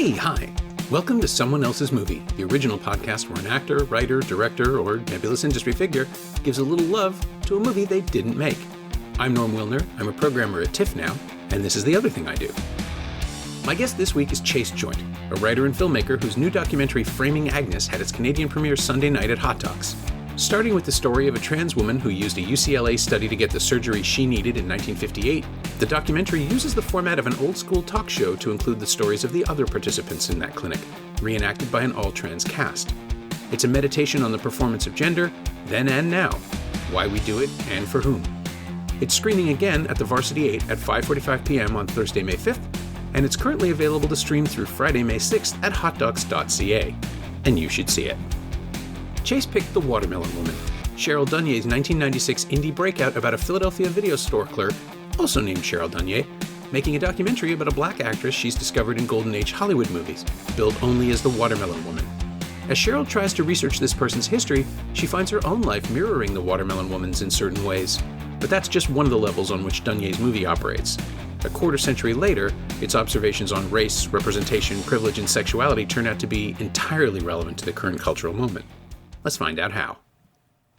Hey, hi. Welcome to Someone Else's Movie, the original podcast where an actor, writer, director, or nebulous industry figure gives a little love to a movie they didn't make. I'm Norm Wilner, I'm a programmer at TIFF now, and this is the other thing I do. My guest this week is Chase Joynt, a writer and filmmaker whose new documentary Framing Agnes had its Canadian premiere Sunday night at Hot Docs. Starting with the story of a trans woman who used a UCLA study to get the surgery she needed in 1958, the documentary uses the format of an old-school talk show to include the stories of the other participants in that clinic, reenacted by an all-trans cast. It's a meditation on the performance of gender, then and now, why we do it, and for whom. It's screening again at the Varsity 8 at 5:45 p.m. on Thursday, May 5th, and it's currently available to stream through Friday, May 6th at hotdocs.ca. And you should see it. Chase picked The Watermelon Woman, Cheryl Dunye's 1996 indie breakout about a Philadelphia video store clerk, also named Cheryl Dunye, making a documentary about a black actress she's discovered in Golden Age Hollywood movies, billed only as the Watermelon Woman. As Cheryl tries to research this person's history, she finds her own life mirroring the Watermelon Woman's in certain ways. But that's just one of the levels on which Dunye's movie operates. A quarter century later, its observations on race, representation, privilege, and sexuality turn out to be entirely relevant to the current cultural moment. Let's find out how.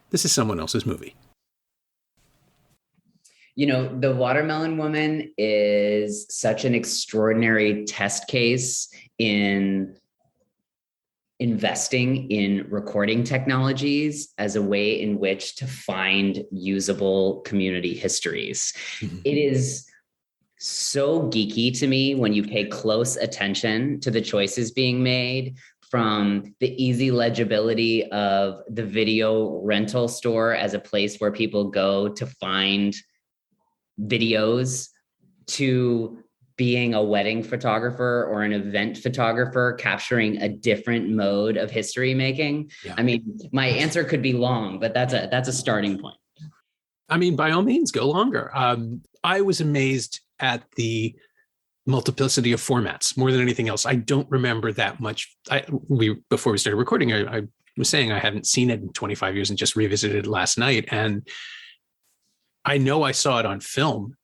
This is Someone Else's Movie. You know, The Watermelon Woman is such an extraordinary test case in investing in recording technologies as a way in which to find usable community histories. Mm-hmm. It is so geeky to me when you pay close attention to the choices being made, from the easy legibility of the video rental store as a place where people go to find videos, to being a wedding photographer or an event photographer capturing a different mode of history making. Yeah. I mean, my answer could be long, but that's a starting point. I mean, by all means, go longer. I was amazed at the multiplicity of formats more than anything else. I don't remember that much. Before we started recording, I was saying I hadn't seen it in 25 years and just revisited it last night. And I know I saw it on film,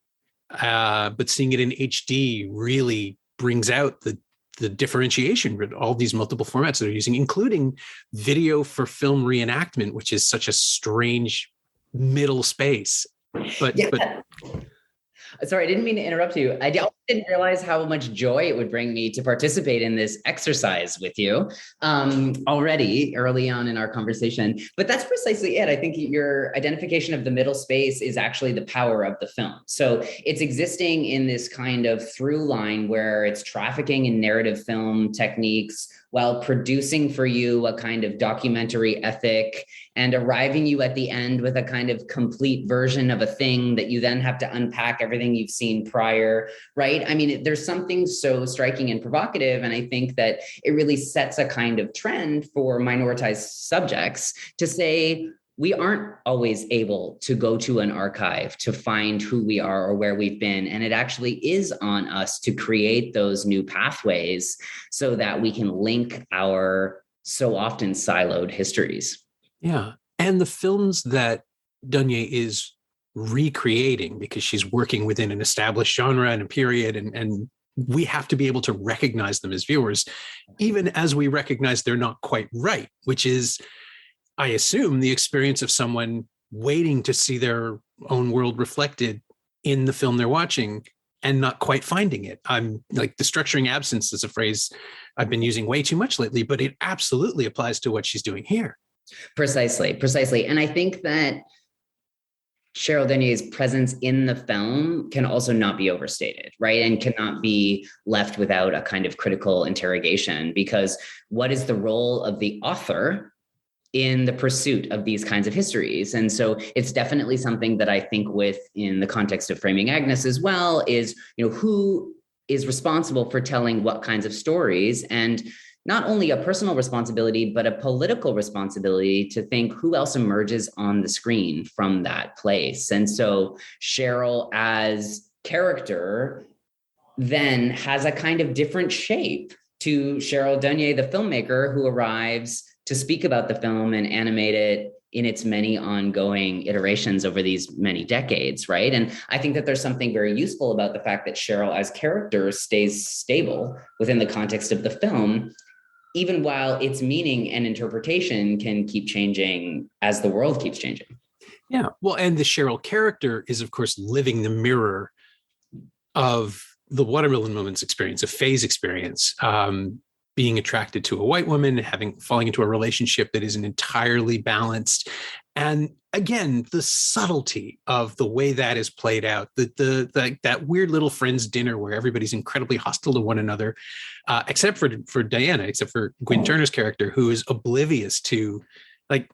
but seeing it in HD really brings out the differentiation with all these multiple formats that they're using, including video for film reenactment, which is such a strange middle space. But sorry, I didn't mean to interrupt you. I didn't realize how much joy it would bring me to participate in this exercise with you already early on in our conversation. But that's precisely it. I think your identification of the middle space is actually the power of the film. So it's existing in this kind of through line where it's trafficking in narrative film techniques while producing for you a kind of documentary ethic and arriving you at the end with a kind of complete version of a thing that you then have to unpack everything you've seen prior, right? I mean, there's something so striking and provocative, and I think that it really sets a kind of trend for minoritized subjects to say, we aren't always able to go to an archive to find who we are or where we've been. And it actually is on us to create those new pathways so that we can link our so often siloed histories. Yeah. And the films that Dunye is recreating, because she's working within an established genre and a period, and we have to be able to recognize them as viewers, even as we recognize they're not quite right, which is, I assume, the experience of someone waiting to see their own world reflected in the film they're watching and not quite finding it. I'm like, the structuring absence is a phrase I've been using way too much lately, but it absolutely applies to what she's doing here. Precisely. And I think that Cheryl Dunye's presence in the film can also not be overstated, right? And cannot be left without a kind of critical interrogation, because what is the role of the author in the pursuit of these kinds of histories? And so it's definitely something that I think with in the context of Framing Agnes as well is, you know, who is responsible for telling what kinds of stories, and not only a personal responsibility, but a political responsibility to think who else emerges on the screen from that place. And so Cheryl as character then has a kind of different shape to Cheryl Dunye, the filmmaker, who arrives to speak about the film and animate it in its many ongoing iterations over these many decades, right? And I think that there's something very useful about the fact that Cheryl as character stays stable within the context of the film, even while its meaning and interpretation can keep changing as the world keeps changing. Yeah. Well, and the Cheryl character is, of course, living the mirror of the Watermelon Woman's experience, a Faye's experience, being attracted to a white woman, falling into a relationship that isn't entirely balanced. And again, the subtlety of the way that is played out, that weird little friends dinner where everybody's incredibly hostile to one another, except for Diana, except for Gwyn Turner's character, who is oblivious to, like,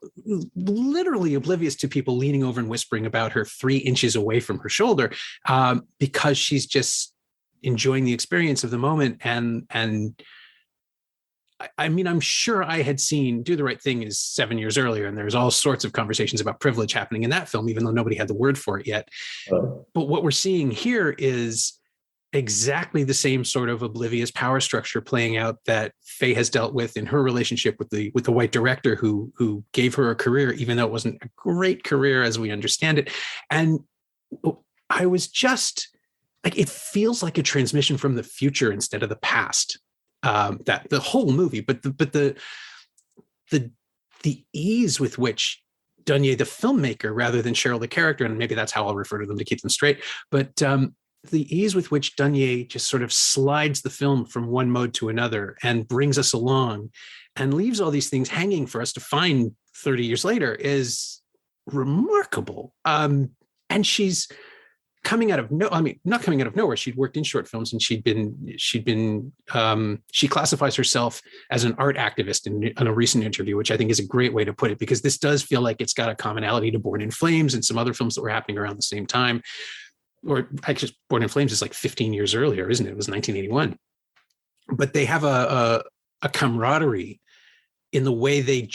literally oblivious to people leaning over and whispering about her 3 inches away from her shoulder, because she's just enjoying the experience of the moment. And I mean, I'm sure I had seen Do the Right Thing is 7 years earlier, and there's all sorts of conversations about privilege happening in that film, even though nobody had the word for it yet. But what we're seeing here is exactly the same sort of oblivious power structure playing out that Faye has dealt with in her relationship with the white director who gave her a career, even though it wasn't a great career as we understand it. And I was just like, it feels like a transmission from the future instead of the past. That the whole movie, but the ease with which Dunier, the filmmaker, rather than Cheryl, the character, and maybe that's how I'll refer to them to keep them straight, but the ease with which Dunier just sort of slides the film from one mode to another and brings us along and leaves all these things hanging for us to find 30 years later is remarkable. And she's coming out of not coming out of nowhere. She'd worked in short films, and she classifies herself as an art activist in a recent interview, which I think is a great way to put it, because this does feel like it's got a commonality to Born in Flames and some other films that were happening around the same time. Or actually, Born in Flames is like 15 years earlier, isn't it? It was 1981. But they have a camaraderie in the way they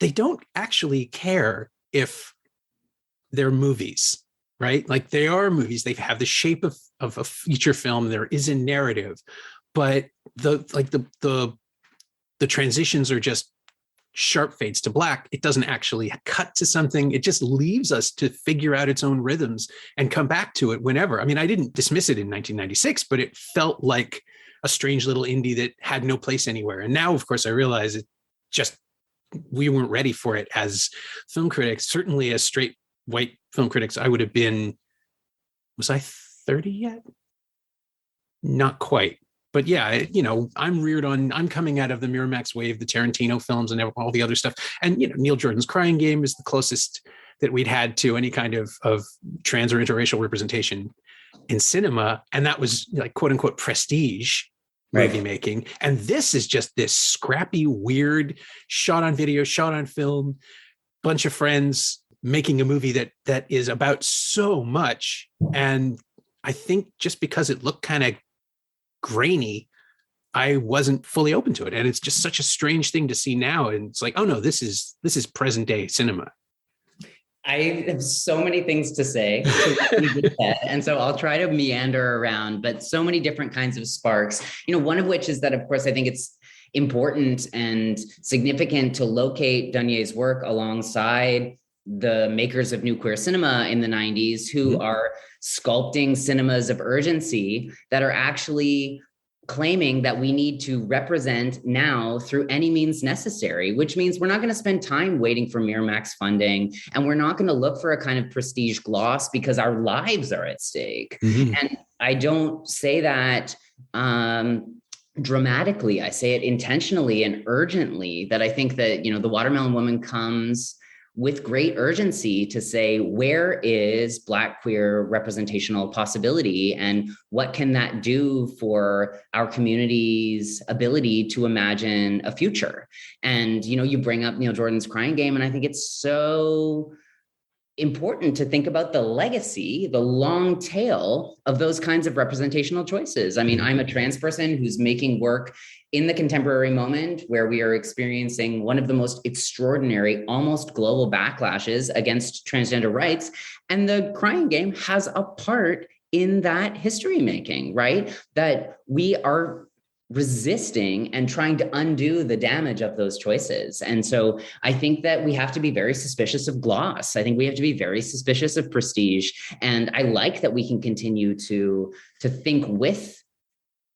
don't actually care if they're movies. Right? Like, they are movies. They have the shape of a feature film. There is a narrative, but the transitions are just sharp fades to black. It doesn't actually cut to something. It just leaves us to figure out its own rhythms and come back to it whenever. I mean, I didn't dismiss it in 1996, but it felt like a strange little indie that had no place anywhere. And now, of course, I realize we weren't ready for it as film critics, certainly as straight white film critics. I would have been, was I 30 yet? Not quite. But yeah, I'm coming out of the Miramax wave, the Tarantino films and all the other stuff. And, Neil Jordan's Crying Game is the closest that we'd had to any kind of trans or interracial representation in cinema. And that was like, quote unquote, prestige movie making. And this is just this scrappy, weird, shot on video, shot on film, bunch of friends making a movie that is about so much. And I think just because it looked kind of grainy, I wasn't fully open to it. And it's just such a strange thing to see now. And it's like, oh no, this is present day cinema. I have so many things to say, and so I'll try to meander around, but so many different kinds of sparks, one of which is that, of course, I think it's important and significant to locate Dunier's work alongside the makers of new queer cinema in the 90s, who are sculpting cinemas of urgency that are actually claiming that we need to represent now through any means necessary, which means we're not going to spend time waiting for Miramax funding, and we're not going to look for a kind of prestige gloss because our lives are at stake. And I don't say that dramatically. I say it intentionally and urgently, that I think that, the Watermelon Woman comes with great urgency to say, where is Black queer representational possibility, and what can that do for our community's ability to imagine a future? And, you bring up Neil Jordan's Crying Game, and I think it's so important to think about the legacy, the long tail of those kinds of representational choices. I mean, I'm a trans person who's making work in the contemporary moment where we are experiencing one of the most extraordinary, almost global backlashes against transgender rights. And the Crying Game has a part in that history making, right? That we are resisting and trying to undo the damage of those choices. And so I think that we have to be very suspicious of gloss. I think we have to be very suspicious of prestige. And I like that we can continue to think with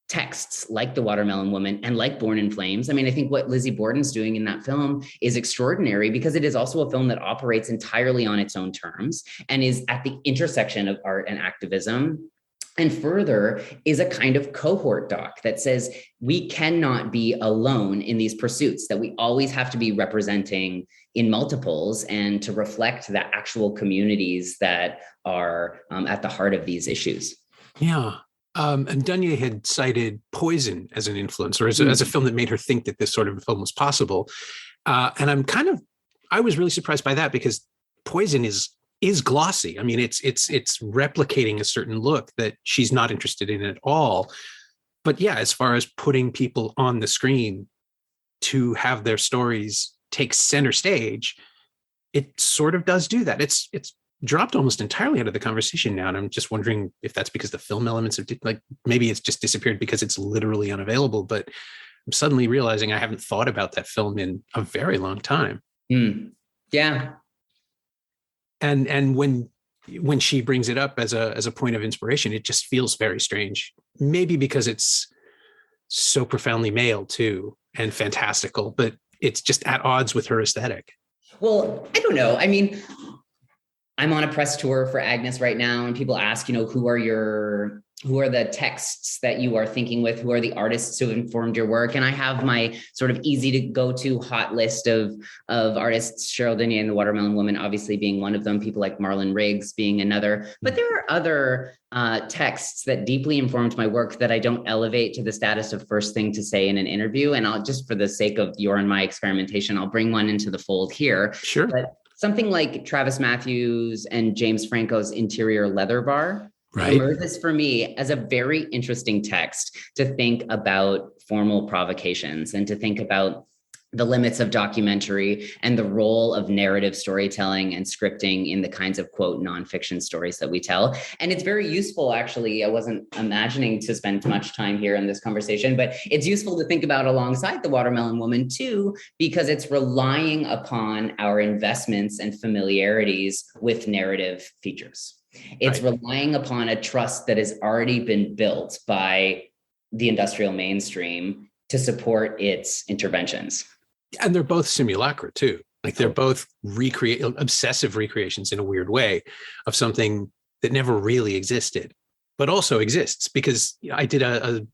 texts like The Watermelon Woman and like Born in Flames. I mean, I think what Lizzie Borden's doing in that film is extraordinary because it is also a film that operates entirely on its own terms and is at the intersection of art and activism. And further is a kind of cohort doc that says we cannot be alone in these pursuits, that we always have to be representing in multiples and to reflect the actual communities that are at the heart of these issues. Yeah. And Dunier had cited Poison as an influence, or as a film that made her think that this sort of film was possible. And I was really surprised by that because Poison is glossy. I mean, it's replicating a certain look that she's not interested in at all. But yeah, as far as putting people on the screen to have their stories take center stage, it sort of does do that. It's dropped almost entirely out of the conversation now. And I'm just wondering if that's because the film elements are maybe it's just disappeared because it's literally unavailable. But I'm suddenly realizing I haven't thought about that film in a very long time. Yeah. And when she brings it up as a point of inspiration, it just feels very strange. Maybe because it's so profoundly male too and fantastical, but it's just at odds with her aesthetic. Well, I don't know. I mean, I'm on a press tour for Agnes right now, and people ask, who are the texts that you are thinking with? Who are the artists who have informed your work? And I have my sort of easy to go to hot list of artists, Cheryl Dunier and The Watermelon Woman, obviously being one of them, people like Marlon Riggs being another. But there are other texts that deeply informed my work that I don't elevate to the status of first thing to say in an interview. And I'll just, for the sake of your and my experimentation, I'll bring one into the fold here. Sure. But something like Travis Matthews and James Franco's Interior Leather Bar emerges for me as a very interesting text to think about formal provocations and to think about the limits of documentary and the role of narrative storytelling and scripting in the kinds of, quote, nonfiction stories that we tell. And it's very useful, actually. I wasn't imagining to spend much time here in this conversation, but it's useful to think about alongside The Watermelon Woman too, because it's relying upon our investments and familiarities with narrative features. It's relying upon a trust that has already been built by the industrial mainstream to support its interventions. And they're both simulacra too. Like they're both obsessive recreations in a weird way of something that never really existed, but also exists. Because I did a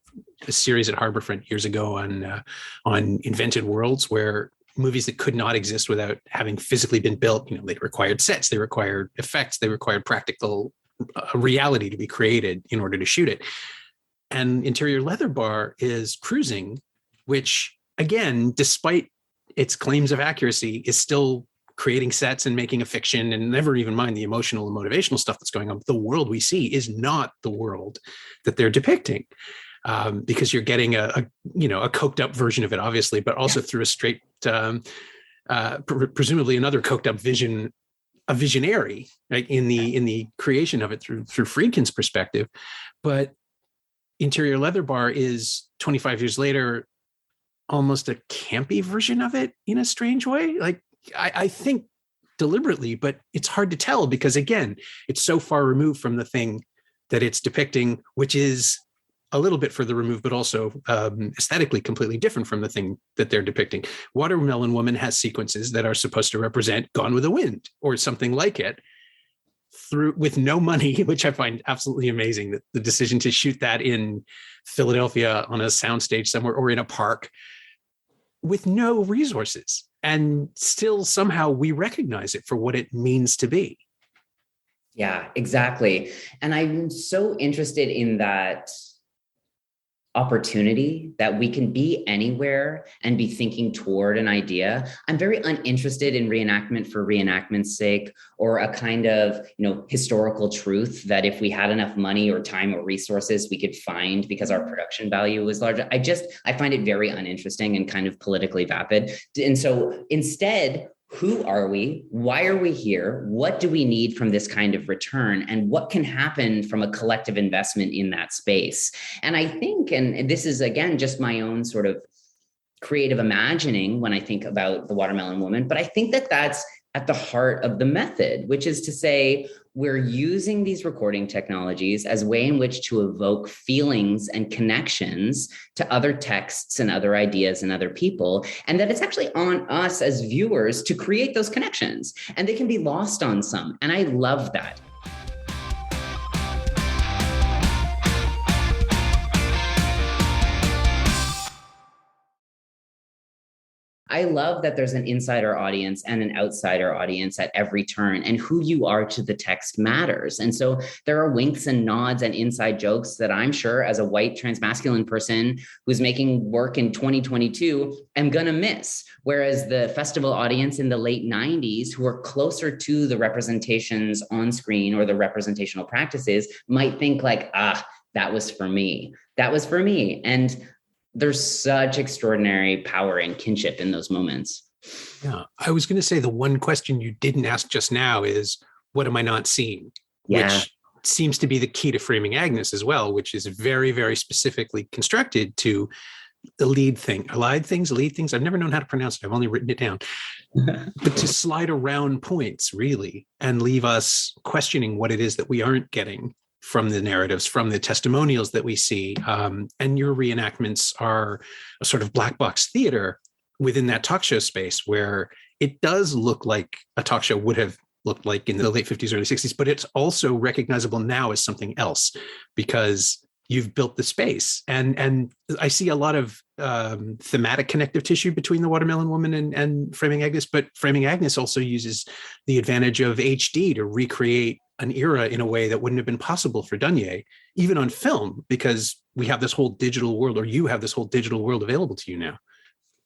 series at Harborfront years ago on invented worlds where movies that could not exist without having physically been built, they required sets, they required effects, they required practical reality to be created in order to shoot it. And Interior Leather Bar is cruising, which again, despite its claims of accuracy, is still creating sets and making a fiction, and never even mind the emotional and motivational stuff that's going on. The world we see is not the world that they're depicting, because you're getting a coked up version of it, obviously, but also through a straight, presumably another coked up vision, a visionary, right, in the creation of it through Friedkin's perspective. But Interior Leather Bar is 25 years later almost a campy version of it in a strange way. Like I think deliberately, but it's hard to tell because again, it's so far removed from the thing that it's depicting, which is a little bit further removed, but also aesthetically completely different from the thing that they're depicting. Watermelon Woman has sequences that are supposed to represent Gone with the Wind or something like it, with no money, which I find absolutely amazing, that the decision to shoot that in Philadelphia on a soundstage somewhere or in a park with no resources, and still somehow we recognize it for what it means to be. Yeah, exactly. And I'm so interested in that opportunity that we can be anywhere and be thinking toward an idea. I'm very uninterested in reenactment for reenactment's sake, or a kind of, historical truth that if we had enough money or time or resources, we could find because our production value was larger. I find it very uninteresting and kind of politically vapid. And so instead, who are we? Why are we here? What do we need from this kind of return? And what can happen from a collective investment in that space? And I think, and this is again, just my own sort of creative imagining when I think about the Watermelon Woman, but I think that that's at the heart of the method, which is to say, we're using these recording technologies as a way in which to evoke feelings and connections to other texts and other ideas and other people, and that it's actually on us as viewers to create those connections, and they can be lost on some. And I love that. I love that there's an insider audience and an outsider audience at every turn, and who you are to the text matters. And so there are winks and nods and inside jokes that I'm sure, as a white transmasculine person who's making work in 2022, am gonna miss. Whereas the festival audience in the late 90s, who are closer to the representations on screen or the representational practices, might think like, that was for me. That was for me. And there's such extraordinary power and kinship in those moments. Yeah. I was going to say the one question you didn't ask just now is, what am I not seeing? Yeah. Which seems to be the key to Framing Agnes as well, which is very, very specifically constructed to the lead things. I've never known how to pronounce it. I've only written it down. But to slide around points, really, and leave us questioning what it is that we aren't getting from the narratives, from the testimonials that we see. And your reenactments are a sort of black box theater within that talk show space, where it does look like a talk show would have looked like in the late 50s, early 60s, but it's also recognizable now as something else because you've built the space. And I see a lot of thematic connective tissue between the Watermelon Woman and Framing Agnes, but Framing Agnes also uses the advantage of HD to recreate an era in a way that wouldn't have been possible for Dunier, even on film, because we have this whole digital world, or you have this whole digital world available to you now.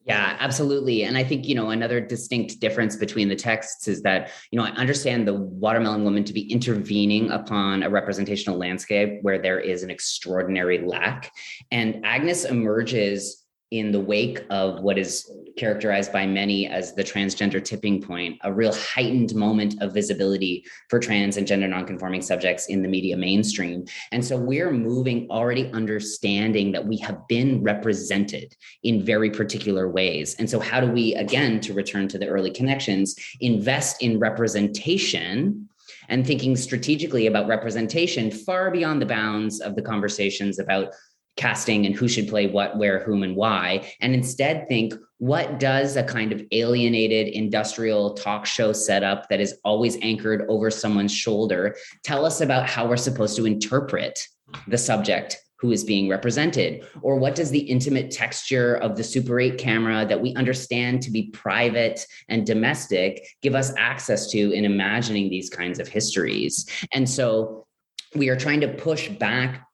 Yeah, absolutely. And I think, another distinct difference between the texts is that, I understand the Watermelon Woman to be intervening upon a representational landscape where there is an extraordinary lack. And Agnes emerges in the wake of what is characterized by many as the transgender tipping point, a real heightened moment of visibility for trans and gender nonconforming subjects in the media mainstream. And so we're moving already understanding that we have been represented in very particular ways. And so how do we, again, to return to the early connections, invest in representation and thinking strategically about representation far beyond the bounds of the conversations about casting and who should play what, where, whom, and why, and instead think, what does a kind of alienated industrial talk show setup that is always anchored over someone's shoulder tell us about how we're supposed to interpret the subject who is being represented? Or what does the intimate texture of the Super 8 camera that we understand to be private and domestic give us access to in imagining these kinds of histories? And so we are trying to push back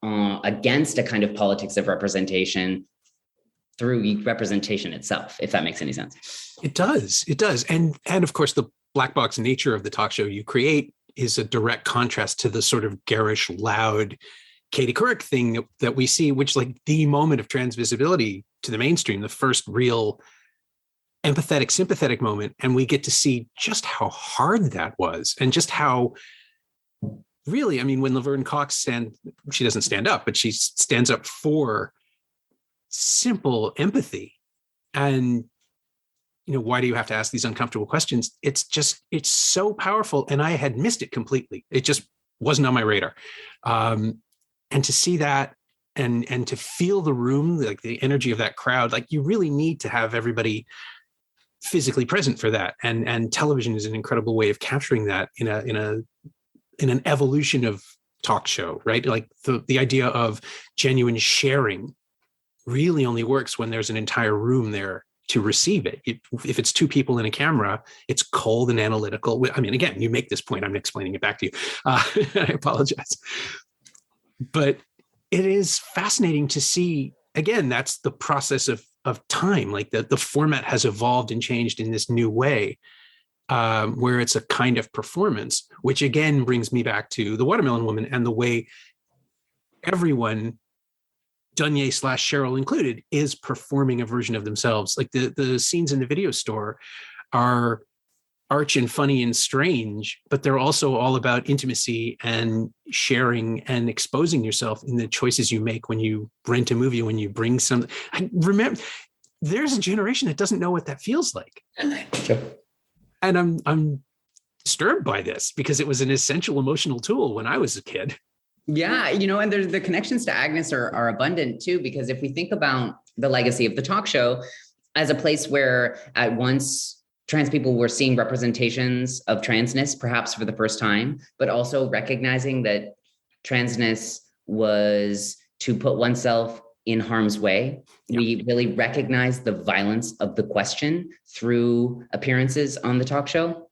against a kind of politics of representation through representation itself, if that makes any sense. It does. And of course, the black box nature of the talk show you create is a direct contrast to the sort of garish, loud Katie Couric thing that we see, which, like, the moment of trans visibility to the mainstream, the first real empathetic, sympathetic moment. And we get to see just how hard that was, and just how really, I mean, when Laverne Cox she doesn't stand up, but she stands up for simple empathy. And, why do you have to ask these uncomfortable questions? It's so powerful. And I had missed it completely. It just wasn't on my radar. And to see that and to feel the room, like the energy of that crowd, like, you really need to have everybody physically present for that. And television is an incredible way of capturing that in an evolution of talk show, right? Like the idea of genuine sharing really only works when there's an entire room there to receive it. If it's two people in a camera, it's cold and analytical. I mean, again, you make this point, I'm explaining it back to you. I apologize. But it is fascinating to see, again, that's the process of time. Like the format has evolved and changed in this new way. Where it's a kind of performance, which again brings me back to the Watermelon Woman and the way everyone, Dunier / Cheryl included, is performing a version of themselves. Like the scenes in the video store are arch and funny and strange, but they're also all about intimacy and sharing and exposing yourself in the choices you make when you rent a movie, when you bring some. I remember there's a generation that doesn't know what that feels like. Sure. And I'm disturbed by this because it was an essential emotional tool when I was a kid. Yeah, and there's the connections to Agnes are abundant too, because if we think about the legacy of the talk show as a place where at once trans people were seeing representations of transness, perhaps for the first time, but also recognizing that transness was to put oneself in harm's way. Yeah. We really recognize the violence of the question through appearances on the talk show.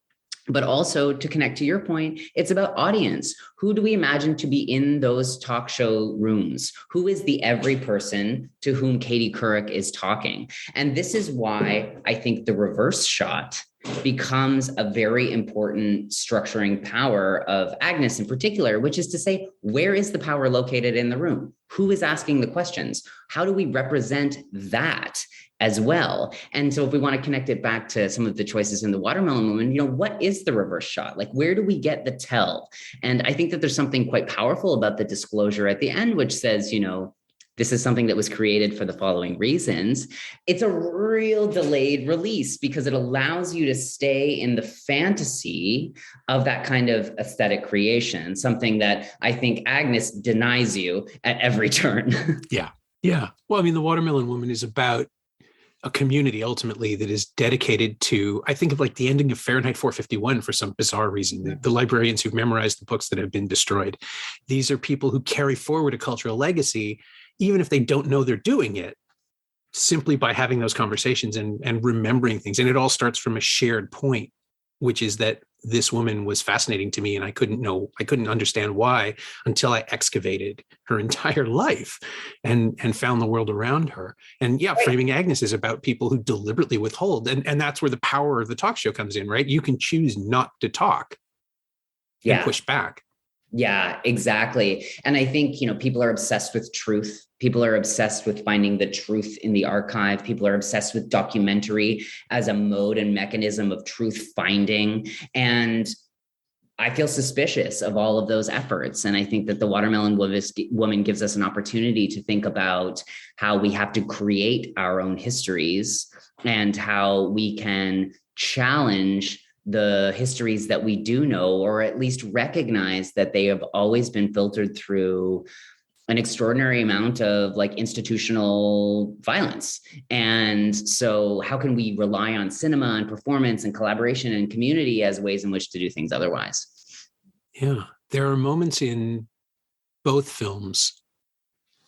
But also, to connect to your point, it's about audience. Who do we imagine to be in those talk show rooms? Who is the every person to whom Katie Couric is talking? And this is why I think the reverse shot becomes a very important structuring power of Agnes in particular, which is to say, where is the power located in the room? Who is asking the questions? How do we represent that as well? And so if we want to connect it back to some of the choices in the Watermelon Woman, what is the reverse shot? Like, where do we get the tell? And I think that there's something quite powerful about the disclosure at the end, which says, this is something that was created for the following reasons. It's a real delayed release because it allows you to stay in the fantasy of that kind of aesthetic creation, something that I think Agnes denies you at every turn. Yeah. Yeah. Well, I mean, the Watermelon Woman is about a community ultimately that is dedicated to, I think of like the ending of Fahrenheit 451 for some bizarre reason, the librarians who've memorized the books that have been destroyed. These are people who carry forward a cultural legacy, even if they don't know they're doing it, simply by having those conversations and remembering things. And it all starts from a shared point, which is that this woman was fascinating to me and I couldn't understand why until I excavated her entire life and found the world around her. And yeah, Framing Agnes is about people who deliberately withhold. And that's where the power of the talk show comes in, right? You can choose not to talk and push back. Yeah, exactly. And I think, people are obsessed with truth. People are obsessed with finding the truth in the archive. People are obsessed with documentary as a mode and mechanism of truth finding. And I feel suspicious of all of those efforts. And I think that the Watermelon Woman gives us an opportunity to think about how we have to create our own histories and how we can challenge the histories that we do know, or at least recognize that they have always been filtered through an extraordinary amount of institutional violence. And so how can we rely on cinema and performance and collaboration and community as ways in which to do things otherwise? Yeah, there are moments in both films,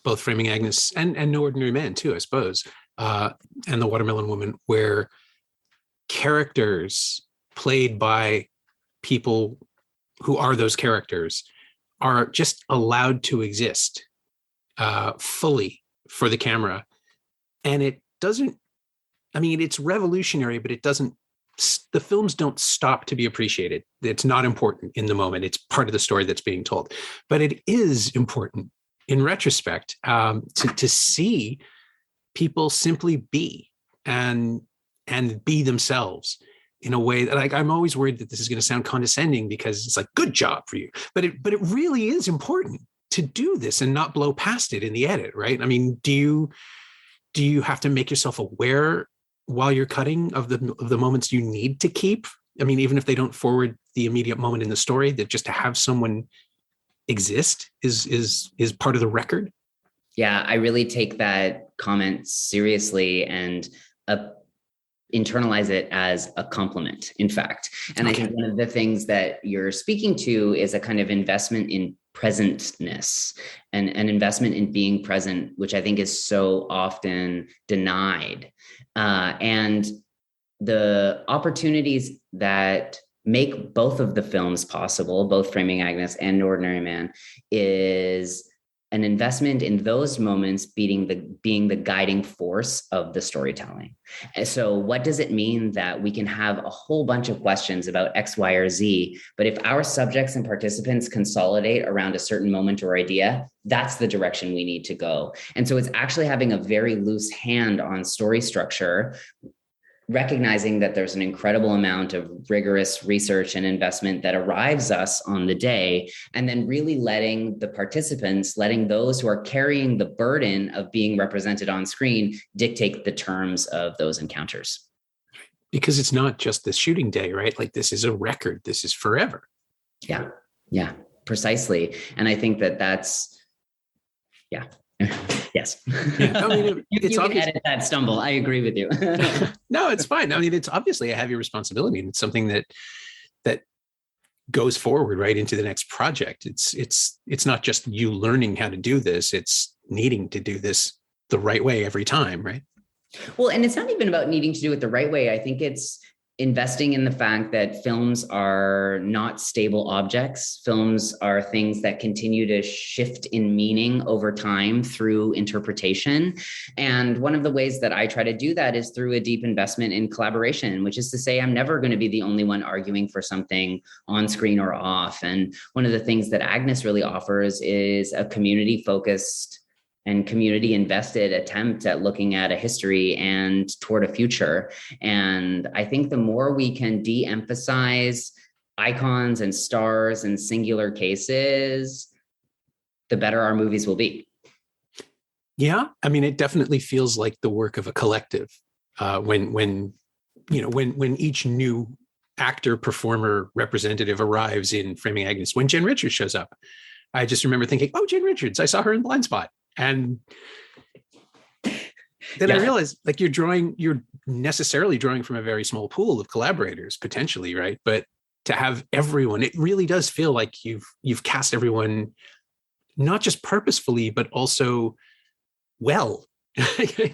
both Framing Agnes and No Ordinary Man too, I suppose, and The Watermelon Woman, where characters played by people who are those characters are just allowed to exist fully for the camera. And it doesn't, it's revolutionary, but the films don't stop to be appreciated. It's not important in the moment. It's part of the story that's being told. But it is important in retrospect to see people simply be and be themselves in a way that I'm always worried that this is going to sound condescending because it's like, good job for you. But it really is important to do this and not blow past it in the edit, right? Do you have to make yourself aware while you're cutting of the moments you need to keep? Even if they don't forward the immediate moment in the story, that just to have someone exist is part of the record. Yeah, I really take that comment seriously and internalize it as a compliment, in fact. And okay. I think one of the things that you're speaking to is a kind of investment in presentness and an investment in being present, which I think is so often denied. And the opportunities that make both of the films possible, both Framing Agnes and Ordinary Man, is an investment in those moments being the guiding force of the storytelling. And so what does it mean that we can have a whole bunch of questions about X, Y, or Z, but if our subjects and participants consolidate around a certain moment or idea, that's the direction we need to go. And so it's actually having a very loose hand on story structure recognizing that there's an incredible amount of rigorous research and investment that arrives us on the day, and then really letting the participants, letting those who are carrying the burden of being represented on screen dictate the terms of those encounters. Because it's not just the shooting day, right? Like, this is a record. This is forever. Yeah, precisely. And I think that's, yes. Yeah, I mean, it's you obvious. can edit that stumble. I agree with you. No, it's fine. I mean, it's obviously a heavy responsibility, and it's something that goes forward right into the next project. It's not just you learning how to do this. It's needing to do this the right way every time, right? Well, and it's not even about needing to do it the right way. I think it's investing in the fact that films are not stable objects. Films are things that continue to shift in meaning over time through interpretation. And one of the ways that I try to do that is through a deep investment in collaboration, which is to say, I'm never going to be the only one arguing for something on screen or off. And one of the things that Agnes really offers is a community-focused and community invested attempt at looking at a history and toward a future. And I think the more we can de-emphasize icons and stars and singular cases, the better our movies will be. Yeah, I mean, it definitely feels like the work of a collective. When each new actor, performer, representative arrives in Framing Agnes, when Jen Richards shows up, I just remember thinking, "Oh, Jen Richards! I saw her in Blind Spot." And then I realized, like, you're necessarily drawing from a very small pool of collaborators, potentially, right? But to have everyone, it really does feel like you've cast everyone, not just purposefully, but also well.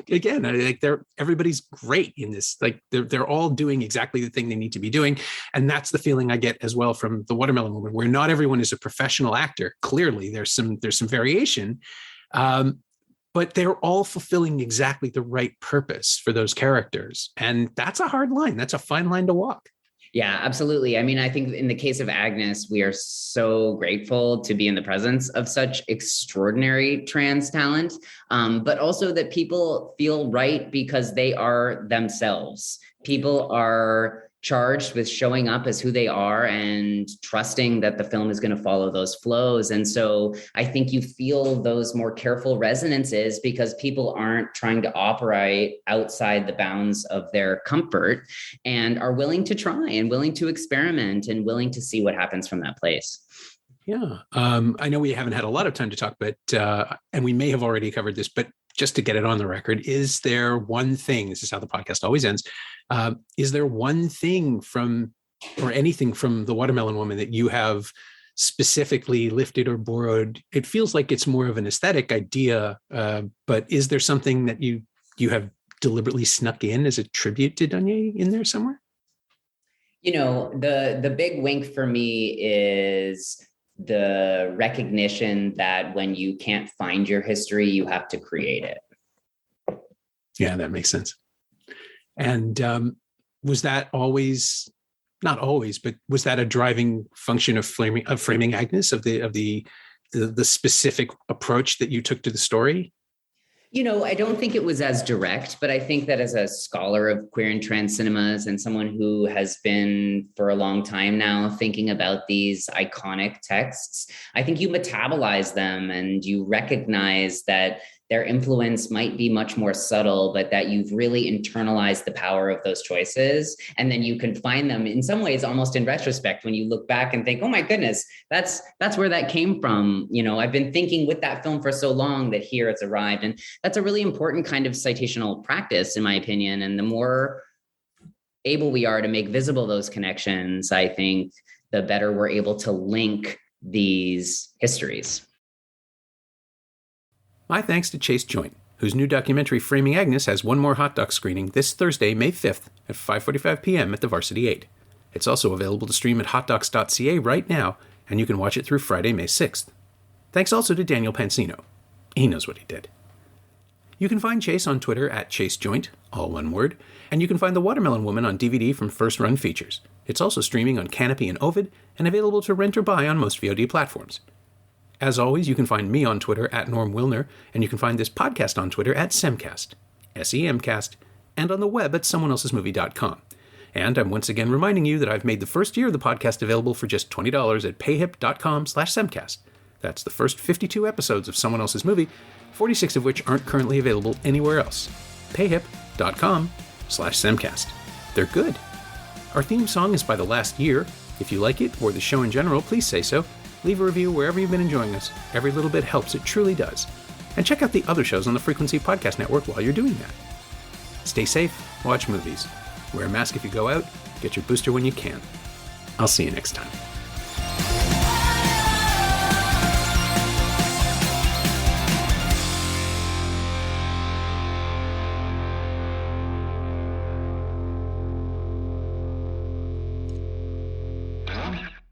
Again, like, everybody's great in this. Like, they're all doing exactly the thing they need to be doing, and that's the feeling I get as well from The Watermelon Woman, where not everyone is a professional actor. Clearly, there's some variation. But they're all fulfilling exactly the right purpose for those characters. And that's a hard line. That's a fine line to walk. Yeah, absolutely. I mean, I think in the case of Agnes, we are so grateful to be in the presence of such extraordinary trans talent, but also that people feel right because they are themselves. People are charged with showing up as who they are and trusting that the film is going to follow those flows. And so I think you feel those more careful resonances because people aren't trying to operate outside the bounds of their comfort and are willing to try and willing to experiment and willing to see what happens from that place. Yeah. I know we haven't had a lot of time to talk, but and we may have already covered this, but just to get it on the record, is there one thing, this is how the podcast always ends, is there one thing or anything from The Watermelon Woman that you have specifically lifted or borrowed? It feels like it's more of an aesthetic idea, but is there something that you have deliberately snuck in as a tribute to Danye in there somewhere? You know, the big wink for me is the recognition that when you can't find your history, you have to create it. Yeah, that makes sense. And was that always, not always, but was that a driving function of Framing Agnes, of the specific approach that you took to the story? You know, I don't think it was as direct, but I think that as a scholar of queer and trans cinemas and someone who has been for a long time now thinking about these iconic texts, I think you metabolize them and you recognize that their influence might be much more subtle, but that you've really internalized the power of those choices. And then you can find them in some ways almost in retrospect when you look back and think, oh my goodness, that's where that came from. You know, I've been thinking with that film for so long that here it's arrived. And that's a really important kind of citational practice, in my opinion. And the more able we are to make visible those connections, I think the better we're able to link these histories. My thanks to Chase Joynt, whose new documentary Framing Agnes has one more hot doc screening this Thursday, May 5th at 5:45 p.m. at the Varsity 8. It's also available to stream at hotdocs.ca right now, and you can watch it through Friday, May 6th. Thanks also to Daniel Pansino. He knows what he did. You can find Chase on Twitter at ChaseJoynt, all one word, and you can find The Watermelon Woman on DVD from First Run Features. It's also streaming on Canopy and Ovid, and available to rent or buy on most VOD platforms. As always, you can find me on Twitter at Norm Wilner, and you can find this podcast on Twitter at Semcast, SEMcast, and on the web at someoneelsesmovie.com. And I'm once again reminding you that I've made the first year of the podcast available for just $20 at payhip.com/semcast. That's the first 52 episodes of Someone Else's Movie, 46 of which aren't currently available anywhere else. payhip.com/semcast. They're good. Our theme song is by The Last Year. If you like it, or the show in general, please say so. Leave a review wherever you've been enjoying us. Every little bit helps, it truly does. And check out the other shows on the Frequency Podcast Network while you're doing that. Stay safe, watch movies. Wear a mask if you go out, get your booster when you can. I'll see you next time.